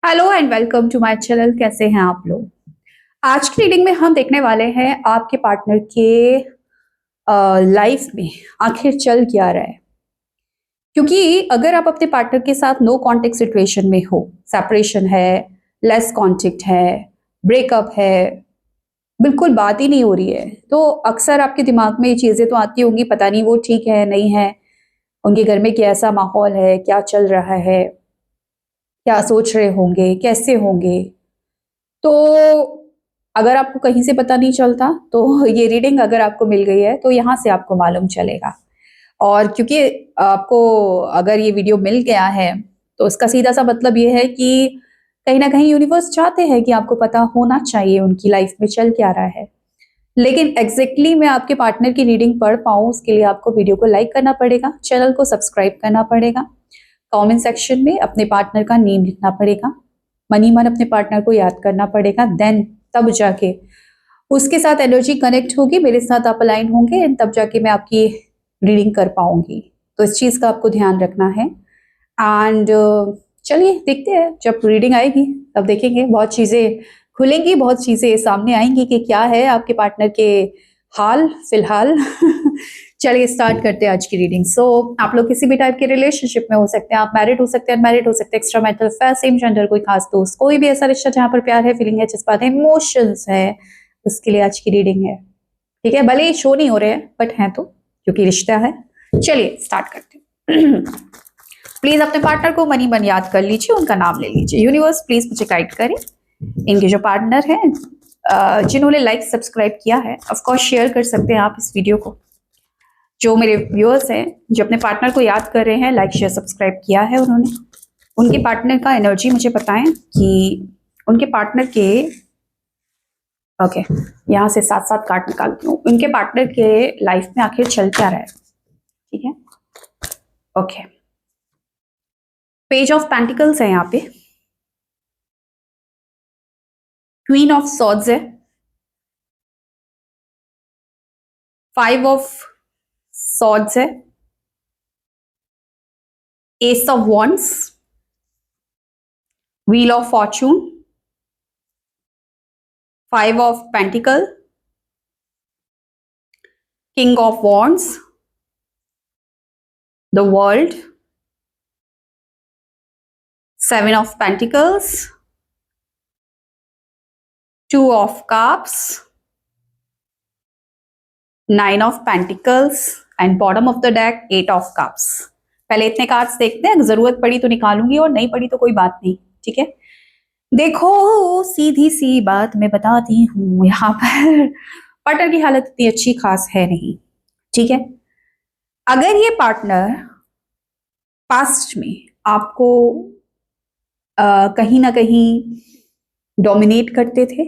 Hello and welcome to my channel. कैसे हैं आप लोग? आज की रीडिंग में हम देखने वाले हैं आपके पार्टनर के लाइफ में आखिर चल क्या रहा है। क्योंकि अगर आप अपने पार्टनर के साथ नो कांटेक्ट सिचुएशन में हो, सेपरेशन है, लेस कांटेक्ट है, ब्रेकअप है, बिल्कुल बात ही नहीं हो रही है, तो अक्सर आपके दिमाग में ये चीजें तो आती होंगी, पता नहीं वो ठीक है नहीं है, उनके घर में कैसा माहौल है, क्या चल रहा है, क्या सोच रहे होंगे, कैसे होंगे। तो अगर आपको कहीं से पता नहीं चलता तो ये रीडिंग अगर आपको मिल गई है तो यहाँ से आपको मालूम चलेगा। और क्योंकि आपको अगर ये वीडियो मिल गया है तो उसका सीधा सा मतलब ये है कि कहीं ना कहीं यूनिवर्स चाहते हैं कि आपको पता होना चाहिए उनकी लाइफ में चल क्या रहा है। लेकिन एग्जैक्टली मैं आपके पार्टनर की रीडिंग पढ़ पाऊँ उसके लिए आपको वीडियो को लाइक करना पड़ेगा, चैनल को सब्सक्राइब करना पड़ेगा, कमेंट सेक्शन में अपने पार्टनर का नेम लिखना पड़ेगा, मनी मन अपने पार्टनर को याद करना पड़ेगा, देन तब जाके उसके साथ एनर्जी कनेक्ट होगी, मेरे साथ आप अलाइन होंगे एंड तब जाके मैं आपकी रीडिंग कर पाऊंगी। तो इस चीज का आपको ध्यान रखना है। एंड चलिए देखते हैं, जब रीडिंग आएगी तब देखेंगे, बहुत चीजें खुलेंगी, बहुत चीजें सामने आएंगी कि क्या है आपके पार्टनर के हाल फिलहाल। चलिए स्टार्ट करते हैं आज की रीडिंग। सो आप लोग किसी भी टाइप के रिलेशनशिप में हो सकते हैं, आप मैरिड हो सकते हैं, अनमैरिड हो सकते हैं, extra marital affair, same gender, कोई खास दोस्त, कोई भी ऐसा रिश्ता जहां पर प्यार है, फीलिंग है, जज्बात है, इमोशंस है, उसके लिए आज की रीडिंग है। ठीक है, भले ही शो नहीं हो रहे हैं बट हैं तो, क्योंकि रिश्ता है। चलिए स्टार्ट करते हैं। प्लीज अपने पार्टनर को मनी मन याद कर लीजिए, उनका नाम ले लीजिए। यूनिवर्स प्लीज मुझे गाइड करें। इनके जो पार्टनर हैं, जिन्होंने लाइक सब्सक्राइब किया है, ऑफकोर्स शेयर कर सकते हैं आप इस वीडियो को। जो मेरे व्यूअर्स हैं जो अपने पार्टनर को याद कर रहे हैं, लाइक शेयर सब्सक्राइब किया है उन्होंने, उनके पार्टनर का एनर्जी मुझे बताएं कि उनके पार्टनर के, ओके, यहाँ से साथ साथ कार्ड निकालती हूँ, उनके पार्टनर के लाइफ में आखिर चल क्या रहा है। ठीक है, ओके। पेज ऑफ पेंटिकल्स है यहाँ पे, क्वीन ऑफ सॉर्ड्स है, 5 ऑफ सॉर्ड्स है, S of wands, wheel of Fortune, 5 of pentacle, king of wands, the world, 7 of Pentacles, 2 of Cups, 9 of Pentacles and bottom of the deck 8 of Cups। पहले इतने cards देखते हैं, जरूरत पड़ी तो निकालूंगी और नहीं पड़ी तो कोई बात नहीं। ठीक है, देखो सीधी सी बात मैं बताती हूँ, यहाँ पर पार्टनर की हालत इतनी अच्छी खास है नहीं। ठीक है, अगर ये पार्टनर पास्ट में आपको कहीं ना कहीं डोमिनेट करते थे,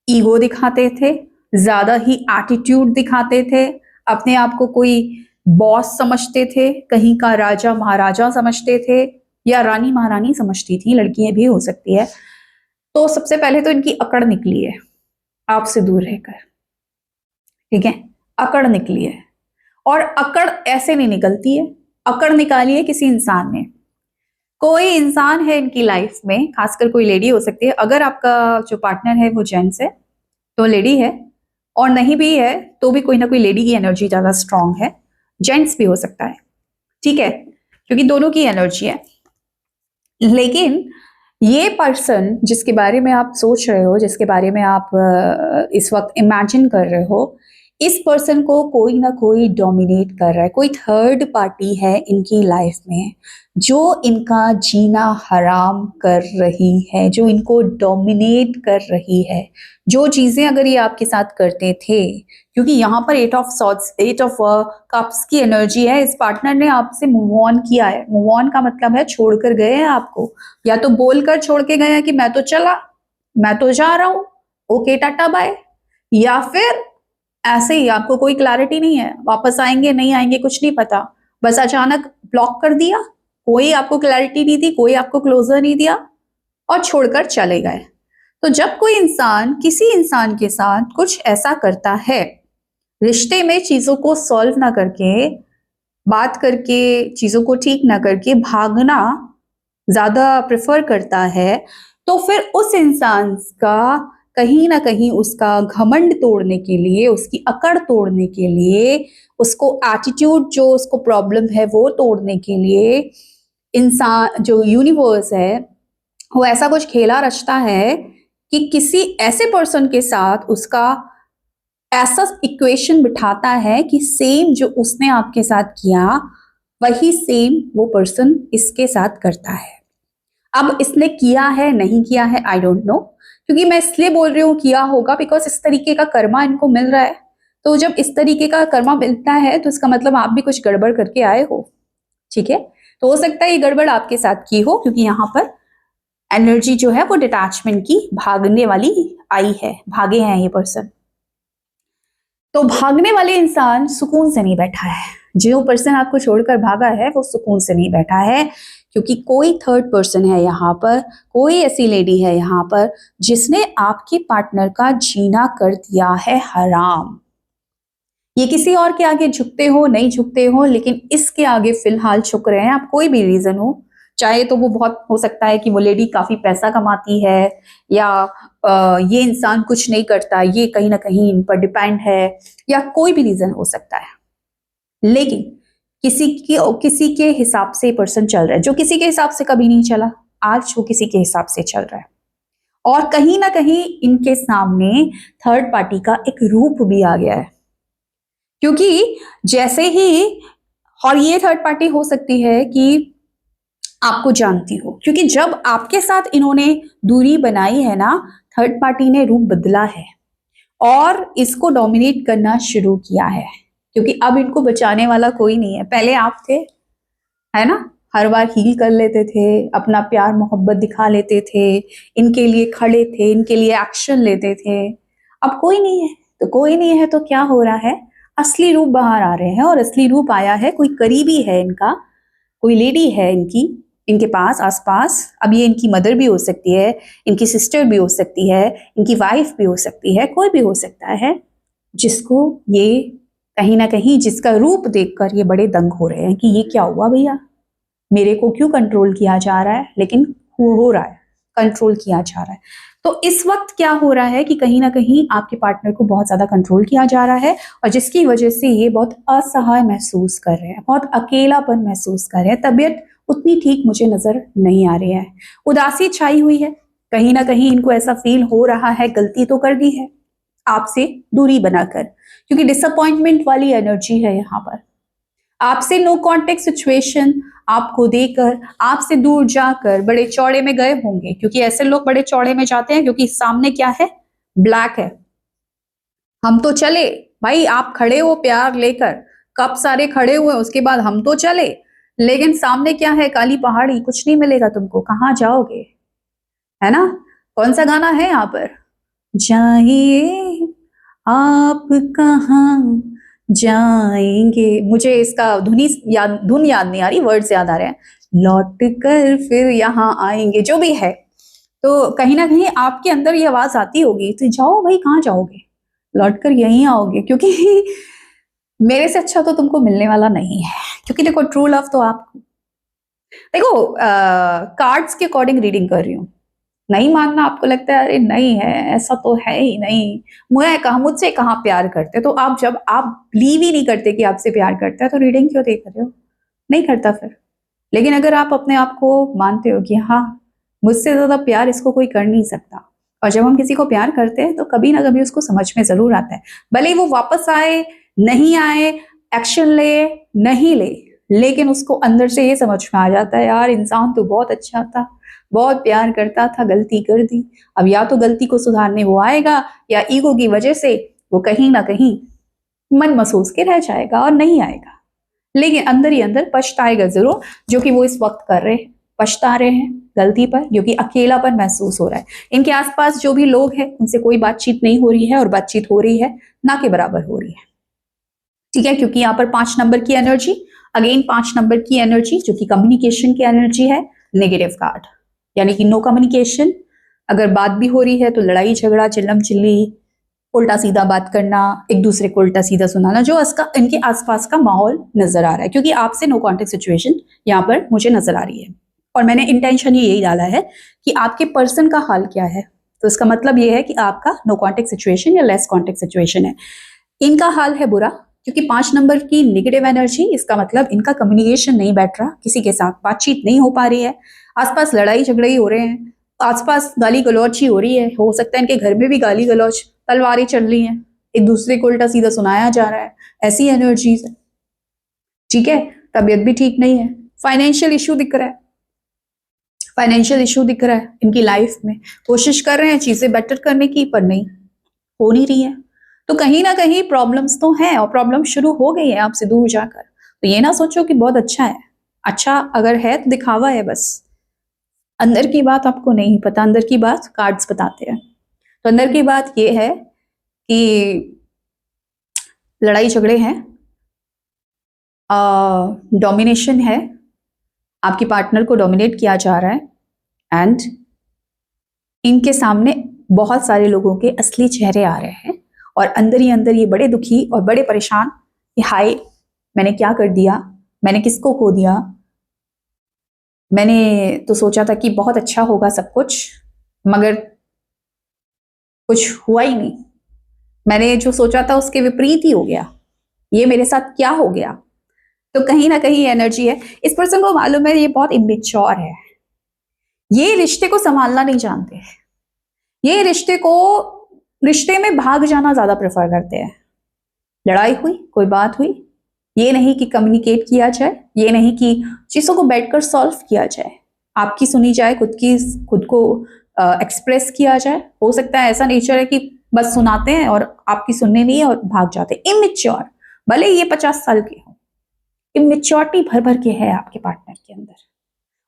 ईगो दिखाते थे, ज्यादा ही एटीट्यूड दिखाते थे, अपने आप को कोई बॉस समझते थे, कहीं का राजा महाराजा समझते थे या रानी महारानी समझती थी, लड़कियां भी हो सकती है, तो सबसे पहले तो इनकी अकड़ निकली है आपसे दूर रहकर। ठीक है, अकड़ निकली है, और अकड़ ऐसे नहीं निकलती है, अकड़ निकाली है किसी इंसान ने। कोई इंसान है इनकी लाइफ में, खासकर कोई लेडी हो सकती है, अगर आपका जो पार्टनर है वो जेंट्स है तो लेडी है, और नहीं भी है तो भी कोई ना कोई लेडी की एनर्जी ज्यादा स्ट्रांग है, जेंट्स भी हो सकता है। ठीक है, क्योंकि दोनों की एनर्जी है। लेकिन ये पर्सन जिसके बारे में आप सोच रहे हो, जिसके बारे में आप इस वक्त इमेजिन कर रहे हो, इस पर्सन को कोई ना कोई डोमिनेट कर रहा है, कोई थर्ड पार्टी है इनकी लाइफ में जो इनका जीना हराम कर रही है, जो इनको डोमिनेट कर रही है। जो चीजें अगर ये आपके साथ करते थे, क्योंकि यहाँ पर 8 ऑफ सॉर्ड्स, 8 ऑफ कप्स की एनर्जी है, इस पार्टनर ने आपसे मूव ऑन किया है। मूव ऑन का मतलब है छोड़कर गए हैं आपको, या तो बोलकर छोड़ के गए हैं कि मैं तो चला, मैं तो जा रहा हूं, ओके टाटा बाय, या फिर ऐसे ही आपको कोई क्लैरिटी नहीं है, वापस आएंगे नहीं आएंगे कुछ नहीं पता, बस अचानक ब्लॉक कर दिया, कोई आपको क्लैरिटी नहीं दी, कोई आपको क्लोजर नहीं दिया और छोड़कर चले गए। तो जब कोई इंसान किसी इंसान के साथ कुछ ऐसा करता है, रिश्ते में चीजों को सॉल्व ना करके, बात करके चीजों को ठीक ना करके भागना, ज़्यादा प्रेफर करता है, तो फिर उस इंसान का कहीं ना कहीं उसका घमंड तोड़ने के लिए, उसकी अकड़ तोड़ने के लिए, उसको एटीट्यूड जो उसको प्रॉब्लम है वो तोड़ने के लिए इंसान जो यूनिवर्स है वो ऐसा कुछ खेला रचता है कि किसी ऐसे पर्सन के साथ उसका ऐसा इक्वेशन बिठाता है कि सेम जो उसने आपके साथ किया वही सेम वो पर्सन इसके साथ करता है। अब इसने किया है नहीं किया है आई डोंट नो, क्योंकि मैं इसलिए बोल रही हूँ किया होगा बिकॉज इस तरीके का कर्मा इनको मिल रहा है। तो जब इस तरीके का कर्मा मिलता है तो इसका मतलब आप भी कुछ गड़बड़ करके आए हो, ठीक है। तो हो सकता है ये गड़बड़ आपके साथ की हो, क्योंकि यहाँ पर एनर्जी जो है वो डिटैचमेंट की भागने वाली आई है, भागे हैं ये पर्सन। तो भागने वाले इंसान सुकून से नहीं बैठा है, जो पर्सन आपको छोड़कर भागा है वो सुकून से नहीं बैठा है, क्योंकि कोई थर्ड पर्सन है यहाँ पर, कोई ऐसी लेडी है यहाँ पर जिसने आपके पार्टनर का जीना कर दिया है हराम। ये किसी और के आगे झुकते हो नहीं झुकते हो, लेकिन इसके आगे फिलहाल झुक रहे हैं। आप कोई भी रीजन हो, चाहे तो वो बहुत हो सकता है कि वो लेडी काफी पैसा कमाती है, या ये इंसान कुछ नहीं करता, ये कहीं ना कहीं इन पर डिपेंड है, या कोई भी रीजन हो सकता है। लेकिन किसी के हिसाब से पर्सन चल रहा है, जो किसी के हिसाब से कभी नहीं चला, आज वो किसी के हिसाब से चल रहा है। और कहीं ना कहीं इनके सामने थर्ड पार्टी का एक रूप भी आ गया है, क्योंकि जैसे ही, और ये थर्ड पार्टी हो सकती है कि आपको जानती हो, क्योंकि जब आपके साथ इन्होंने दूरी बनाई है ना, थर्ड पार्टी ने रूप बदला है और इसको डोमिनेट करना शुरू किया है, क्योंकि अब इनको बचाने वाला कोई नहीं है। पहले आप थे, है ना, हर बार हील कर लेते थे, अपना प्यार मोहब्बत दिखा लेते थे, इनके लिए खड़े थे, इनके लिए एक्शन लेते थे। अब कोई नहीं है, तो कोई नहीं है तो क्या हो रहा है, असली रूप बाहर आ रहे हैं। और असली रूप आया है, कोई करीबी है इनका, कोई लेडी है इनकी, इनके पास आसपास। अब ये इनकी मदर भी हो सकती है, इनकी सिस्टर भी हो सकती है, इनकी वाइफ भी हो सकती है, कोई भी हो सकता है, जिसको ये कहीं ना कहीं, जिसका रूप देखकर ये बड़े दंग हो रहे हैं कि ये क्या हुआ भैया, मेरे को क्यों कंट्रोल किया जा रहा है। लेकिन हो रहा है, कंट्रोल किया जा रहा है। तो इस वक्त क्या हो रहा है कि कहीं ना कहीं आपके पार्टनर को बहुत ज्यादा कंट्रोल किया जा रहा है, और जिसकी वजह से ये बहुत असहाय महसूस कर रहे हैं, बहुत अकेलापन महसूस कर रहे हैं। तबीयत उतनी ठीक मुझे नजर नहीं आ रही है, उदासी छाई हुई है, कहीं ना कहीं इनको ऐसा फील हो रहा है गलती तो कर दी है आपसे दूरी बनाकर, क्योंकि डिसअपॉइंटमेंट वाली एनर्जी है यहाँ पर। आपसे नो कॉन्टेक्ट सिचुएशन आपको देकर, आपसे दूर जाकर बड़े चौड़े में गए होंगे, क्योंकि ऐसे लोग बड़े चौड़े में जाते हैं क्योंकि सामने क्या है, ब्लैक है। हम तो चले भाई, आप खड़े हो प्यार लेकर, कब सारे खड़े हुए उसके बाद हम तो चले, लेकिन सामने क्या है, काली पहाड़ी, कुछ नहीं मिलेगा तुमको, कहाँ जाओगे, है ना। कौन सा गाना है यहाँ पर, जाइए आप कहाँ जाएंगे, मुझे इसका धुन याद नहीं आ रही, वर्ड्स याद आ रहे हैं, लौट कर फिर यहाँ आएंगे, जो भी है। तो कहीं ना कहीं आपके अंदर ये आवाज आती होगी, तो जाओ भाई, कहाँ जाओगे, लौट कर यहीं आओगे, क्योंकि मेरे से अच्छा तो तुमको मिलने वाला नहीं है। क्योंकि देखो, ट्रू लव तो आपको, देखो कार्ड्स के अकॉर्डिंग रीडिंग कर रही हूँ, नहीं मानना, आपको लगता है अरे नहीं है, ऐसा तो है ही नहीं, मुझसे कहाँ प्यार करते, तो आप जब आप बिलीव ही नहीं करते कि आपसे प्यार करता है तो रीडिंग क्यों देख रहे हो, नहीं करता फिर। लेकिन अगर आप अपने आप को मानते हो कि हाँ, मुझसे ज्यादा प्यार इसको कोई कर नहीं सकता, और जब हम किसी को प्यार करते हैं तो कभी ना कभी उसको समझ में जरूर आता है, भले ही वो वापस आए नहीं आए, एक्शन ले नहीं ले, लेकिन उसको अंदर से ये समझ में आ जाता है, यार इंसान तो बहुत अच्छा था, बहुत प्यार करता था, गलती कर दी। अब या तो गलती को सुधारने वो आएगा, या ईगो की वजह से वो कहीं ना कहीं मन महसूस के रह जाएगा और नहीं आएगा, लेकिन अंदर ही अंदर पछताएगा जरूर, जो कि वो इस वक्त कर रहे हैं, पछता रहे हैं गलती पर, क्योंकि अकेलापन महसूस हो रहा है। इनके आसपास जो भी लोग हैं उनसे कोई बातचीत नहीं हो रही है, और बातचीत हो रही है ना के बराबर हो रही है, ठीक है, क्योंकि यहाँ पर 5 नंबर की एनर्जी, अगेन 5 नंबर की एनर्जी जो कि कम्युनिकेशन की एनर्जी है, नेगेटिव कार्ड, यानी कि नो कम्युनिकेशन। अगर बात भी हो रही है तो लड़ाई झगड़ा, चिल्लम चिल्ली, उल्टा सीधा बात करना, एक दूसरे को उल्टा सीधा सुनाना, जो इसका इनके आसपास का माहौल नजर आ रहा है, क्योंकि आपसे नो कॉन्टेक्ट सिचुएशन यहाँ पर मुझे नजर आ रही है। और मैंने इंटेंशन ही यही डाला है कि आपके पर्सन का हाल क्या है। तो इसका मतलब ये है कि आपका नो कॉन्टेक्ट सिचुएशन या लेस कॉन्टेक्ट सिचुएशन है। इनका हाल है बुरा, क्योंकि 5 नंबर की नेगेटिव एनर्जी, इसका मतलब इनका कम्युनिकेशन नहीं बैठ रहा, किसी के साथ बातचीत नहीं हो पा रही है, आसपास लड़ाई झगड़े ही हो रहे हैं, आसपास गाली गलौज ही हो रही है, हो सकता है इनके घर में भी गाली गलौज, तलवारें चल रही हैं, एक दूसरे को उल्टा सीधा सुनाया जा रहा है, ऐसी एनर्जीज है। ठीक है, तबीयत भी ठीक नहीं है, फाइनेंशियल इशू दिख रहा है, फाइनेंशियल इशू दिख रहा है इनकी लाइफ में, कोशिश कर रहे हैं चीजें बेटर करने की, पर नहीं हो नहीं रही है। तो कहीं ना कहीं प्रॉब्लम्स तो हैं, और प्रॉब्लम शुरू हो गई है आपसे दूर जाकर। तो ये ना सोचो कि बहुत अच्छा है, अच्छा अगर है तो दिखावा है बस, अंदर की बात आपको नहीं पता, अंदर की बात कार्ड्स बताते हैं। तो अंदर की बात ये है कि लड़ाई झगड़े हैं, डोमिनेशन है, आपके पार्टनर को डोमिनेट किया जा रहा है, एंड इनके सामने बहुत सारे लोगों के असली चेहरे आ रहे हैं, और अंदर ही अंदर ये बड़े दुखी और बड़े परेशान कि हाय मैंने क्या कर दिया, मैंने किसको खो दिया, मैंने तो सोचा था कि बहुत अच्छा होगा सब कुछ, मगर कुछ हुआ ही नहीं, मैंने जो सोचा था उसके विपरीत ही हो गया, ये मेरे साथ क्या हो गया। तो कहीं ना कहीं एनर्जी है, इस पर्सन को मालूम है ये बहुत इमेच्योर है, ये रिश्ते को संभालना नहीं जानते, ये रिश्ते में भाग जाना ज्यादा प्रेफर करते हैं। लड़ाई हुई, कोई बात हुई, ये नहीं कि कम्युनिकेट किया जाए, ये नहीं कि चीजों को बैठकर सॉल्व किया जाए, आपकी सुनी जाए, खुद को एक्सप्रेस किया जाए। हो सकता है ऐसा नेचर है कि बस सुनाते हैं और आपकी सुनने नहीं है और भाग जाते हैं। इमेच्योर, भले ये 50 साल के हो, इमेच्योरिटी भर भर के है आपके पार्टनर के अंदर,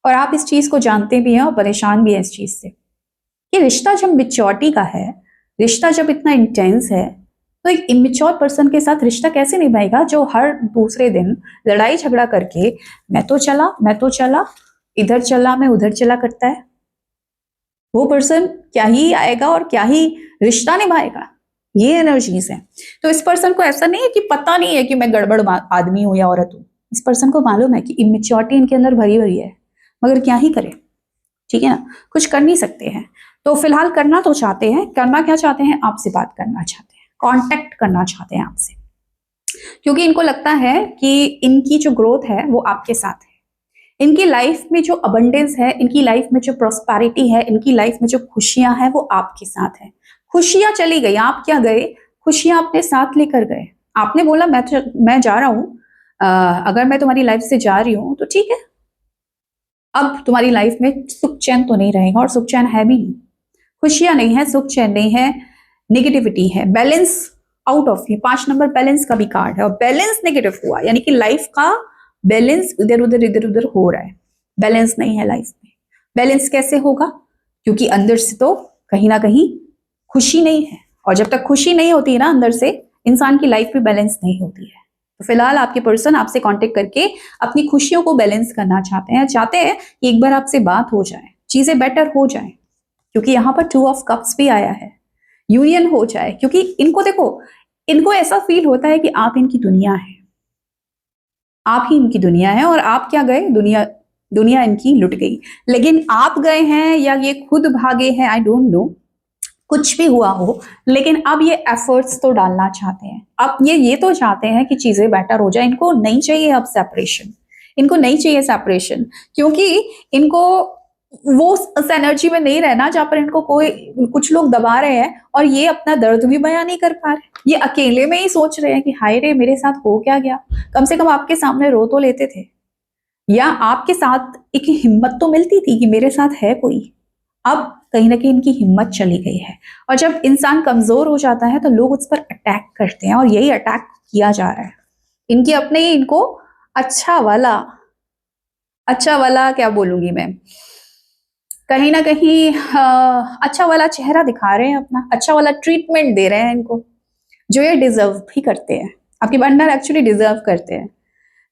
और आप इस चीज को जानते भी हैं और परेशान भी हैं इस चीज से। ये रिश्ता जब मेच्योरिटी का है, रिश्ता जब इतना इंटेंस है, तो एक इमेच्योर पर्सन के साथ रिश्ता कैसे निभाएगा जो हर दूसरे दिन लड़ाई झगड़ा करके मैं तो चला, इधर चला मैं उधर चला करता है। वो पर्सन क्या ही आएगा और क्या ही रिश्ता निभाएगा, ये एनर्जीज है। तो इस पर्सन को ऐसा नहीं है कि पता नहीं है कि मैं गड़बड़ आदमी हूं या औरत हूं, इस पर्सन को मालूम है कि इमेच्योरिटी इनके अंदर भरी भरी है, मगर क्या ही करे, ठीक है ना, कुछ कर नहीं सकते हैं। तो फिलहाल करना तो चाहते हैं, करना क्या चाहते हैं, आपसे बात करना चाहते हैं, कांटेक्ट करना चाहते हैं आपसे, क्योंकि इनको लगता है कि इनकी जो ग्रोथ है वो आपके साथ है, इनकी लाइफ में जो अबंडेंस है, इनकी लाइफ में जो प्रोस्पेरिटी है, इनकी लाइफ में जो खुशियां हैं वो आपके साथ है। खुशियां चली गई, आप क्या गए, खुशियां अपने साथ लेकर गए। आपने बोला मैं जा रहा हूं, अगर मैं तुम्हारी लाइफ से जा रही हूं तो ठीक है, अब तुम्हारी लाइफ में सुख चैन तो नहीं रहेगा, और सुख चैन है भी नहीं, खुशियां नहीं है, सुख चैन नहीं है, नेगेटिविटी है, बैलेंस आउट ऑफ ये 5 नंबर बैलेंस का भी कार्ड है, और बैलेंस नेगेटिव हुआ, यानी कि लाइफ का बैलेंस इधर उधर हो रहा है, बैलेंस नहीं है लाइफ में। बैलेंस कैसे होगा, क्योंकि अंदर से तो कहीं ना कहीं खुशी नहीं है, और जब तक खुशी नहीं होती है ना अंदर से, इंसान की लाइफ में बैलेंस नहीं होती है। तो फिलहाल आपके पर्सन आपसे कांटेक्ट करके अपनी खुशियों को बैलेंस करना चाहते हैं कि एक बार आपसे बात हो जाए, चीजें बेटर हो जाए, क्योंकि यहाँ पर 2 ऑफ कप्स भी आया है, यूनियन हो जाए, क्योंकि इनको देखो, इनको ऐसा फील होता है कि आप इनकी दुनिया है, आप ही इनकी दुनिया है, और आप क्या गए, दुनिया इनकी लुट गई, लेकिन आप गए हैं या ये खुद भागे हैं, आई डोंट नो, कुछ भी हुआ हो, लेकिन अब ये एफर्ट्स तो डालना चाहते हैं, अब ये तो चाहते हैं कि चीजें बेटर हो जाए, इनको नहीं चाहिए अब सेपरेशन, इनको नहीं चाहिए सेपरेशन, क्योंकि इनको वो उस एनर्जी में नहीं रहना जहां पर इनको कुछ लोग दबा रहे हैं, और ये अपना दर्द भी बयां नहीं कर पा रहे, ये अकेले में ही सोच रहे हैं कि हाय रे मेरे साथ हो क्या गया, कम से कम आपके सामने रो तो लेते थे, या आपके साथ एक हिम्मत तो मिलती थी कि मेरे साथ है कोई। अब कहीं ना कहीं इनकी हिम्मत चली गई है, और जब इंसान कमजोर हो जाता है तो लोग उस पर अटैक करते हैं, और यही अटैक किया जा रहा है, इनके अपने ही इनको अच्छा वाला क्या बोलूंगी मैं, कहीं ना कहीं अच्छा वाला चेहरा दिखा रहे हैं, अपना अच्छा वाला ट्रीटमेंट दे रहे हैं इनको, जो ये डिजर्व भी करते हैं, आपके पार्टनर एक्चुअली डिजर्व करते हैं।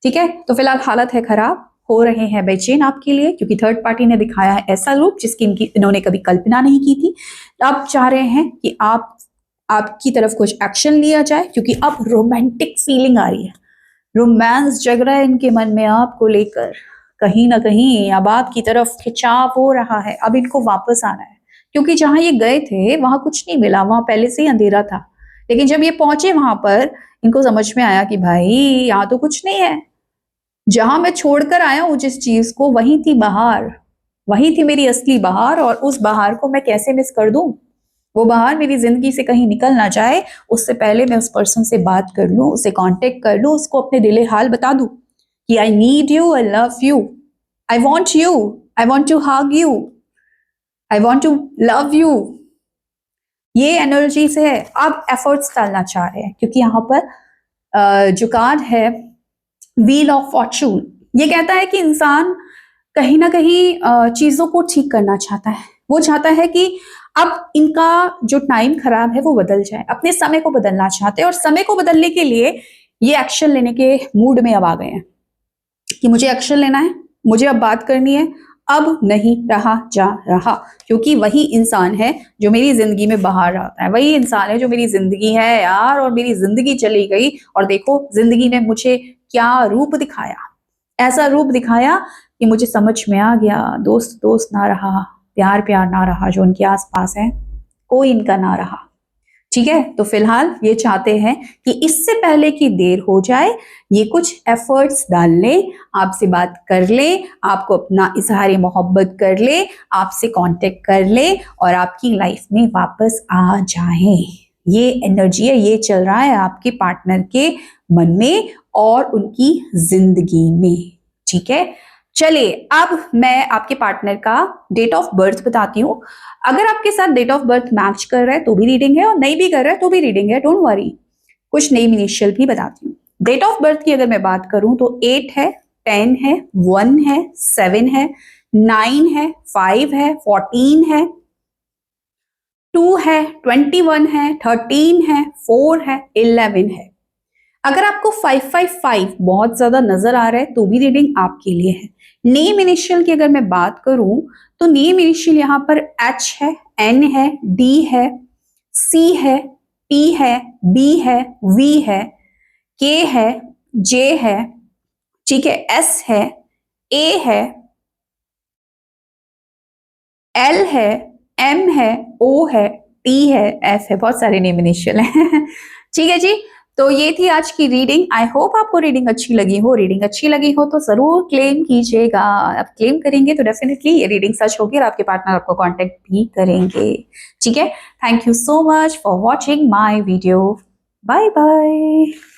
ठीक है, तो फिलहाल हालत है खराब, हो रहे हैं बेचैन आपके लिए, क्योंकि थर्ड पार्टी ने दिखाया है ऐसा रूप जिसकी इन्होंने कभी कल्पना नहीं की थी। अब चाह रहे हैं कि आपकी तरफ कुछ एक्शन लिया जाए, क्योंकि अब रोमांटिक फीलिंग आ रही है, रोमांस जग रहा है इनके मन में आपको लेकर, कहीं ना कहीं अब आपकी तरफ खिंचाव हो रहा है, अब इनको वापस आना है, क्योंकि जहां ये गए थे वहां कुछ नहीं मिला, वहां पहले से ही अंधेरा था। लेकिन जब ये पहुंचे वहां पर, इनको समझ में आया कि भाई यहाँ तो कुछ नहीं है, जहां मैं छोड़कर आया हूं जिस चीज को, वही थी बहार, वही थी मेरी असली बहार, और उस बहार को मैं कैसे मिस कर दूं। वो बहार मेरी जिंदगी से कहीं निकल ना जाए, उससे पहले मैं उस पर्सन से बात कर लूं, उसे कांटेक्ट कर लूं, उसको अपने दिले हाल बता दूं कि I need you, I love you, I want you, I want to hug you, I want to love you. ये एनर्जी से है, आप एफर्ट्स डालना चाह रहे हैं, क्योंकि यहाँ पर जो कार्ड है व्हील ऑफ फॉर्चून, ये कहता है कि इंसान कहीं ना कहीं चीजों को ठीक करना चाहता है। वो चाहता है कि अब इनका जो टाइम खराब है वो बदल जाए, अपने समय को बदलना चाहते हैं, और समय को बदलने के लिए ये एक्शन लेने के मूड में अब आ गए हैं कि मुझे एक्शन लेना है, मुझे अब बात करनी है, अब नहीं रहा जा रहा। क्योंकि वही इंसान है जो मेरी जिंदगी में बाहर आता है, वही इंसान है जो मेरी जिंदगी है यार, और मेरी जिंदगी चली गई, और देखो जिंदगी ने मुझे क्या रूप दिखाया, ऐसा रूप दिखाया कि मुझे समझ में आ गया, दोस्त दोस्त ना रहा, प्यार प्यार ना रहा, जो उनके आसपास है कोई इनका ना रहा। ठीक है, तो फिलहाल ये चाहते हैं कि इससे पहले कि देर हो जाए, ये कुछ एफर्ट्स डाल ले, आपसे बात कर ले, आपको अपना इजहार मोहब्बत कर ले, आपसे कांटेक्ट कर ले, और आपकी लाइफ में वापस आ जाए। ये एनर्जी है, ये चल रहा है आपके पार्टनर के मन में और उनकी जिंदगी में। ठीक है, चलिए अब मैं आपके पार्टनर का डेट ऑफ बर्थ बताती हूँ। अगर आपके साथ डेट ऑफ बर्थ मैच कर रहा है तो भी रीडिंग है, और नहीं भी कर रहा है तो भी रीडिंग है, डोंट वरी। कुछ नेम इनिशियल भी बताती हूँ। डेट ऑफ बर्थ की अगर मैं बात करूं तो 8 है, 10 है, 1 है, 7 है, 9 है, 5 है, 14 है, 2 है, 21 है, 13 है, 4 है, 11 है। अगर आपको 555 बहुत ज्यादा नजर आ रहा है तो भी रीडिंग आपके लिए है। नेम इनिशियल की अगर मैं बात करूं तो नेम इनिशियल यहां पर एच है, एन है, डी है, सी है, पी है, बी है, वी है, के है, जे है, ठीक है, एस है, ए है, एल है, एम है, ओ है, टी है, एफ है, बहुत सारे नेम इनिशियल है। ठीक है जी, तो ये थी आज की रीडिंग। आई होप आपको रीडिंग अच्छी लगी हो। रीडिंग अच्छी लगी हो तो जरूर क्लेम कीजिएगा। आप क्लेम करेंगे तो डेफिनेटली ये रीडिंग सच होगी और आपके पार्टनर आपको कांटेक्ट भी करेंगे। ठीक है, thank you so much for watching my video. Bye bye.